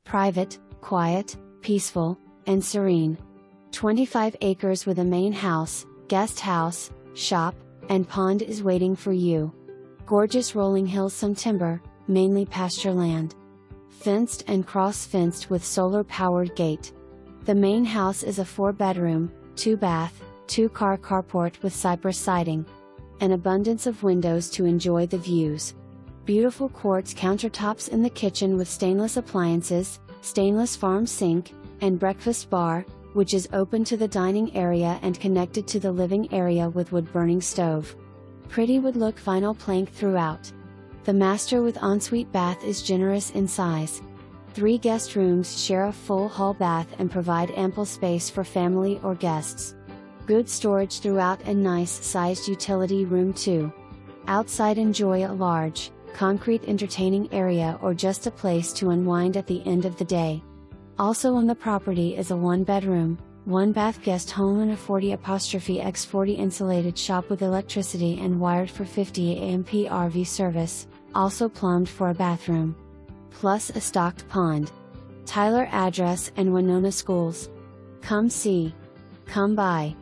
Private, quiet, peaceful, and serene. 25 acres with a main house, guest house, shop, and pond is waiting for you. Gorgeous rolling hills, some timber, mainly pasture land. Fenced and cross-fenced with solar-powered gate. The main house is a 4-bedroom, 2-bath, 2-car carport with cypress siding. An abundance of windows to enjoy the views. Beautiful quartz countertops in the kitchen with stainless appliances, stainless farm sink, and breakfast bar, which is open to the dining area and connected to the living area with wood-burning stove. Pretty wood look vinyl plank throughout. The master with ensuite bath is generous in size. 3 guest rooms share a full hall bath and provide ample space for family or guests. Good storage throughout and nice-sized utility room too. Outside enjoy a large, concrete entertaining area or just a place to unwind at the end of the day. Also on the property is a 1-bedroom, 1-bath guest home and a 40x40 insulated shop with electricity and wired for 50 amp RV service, also plumbed for a bathroom. Plus a stocked pond. Tyler address and Winona schools. Come see. Come by.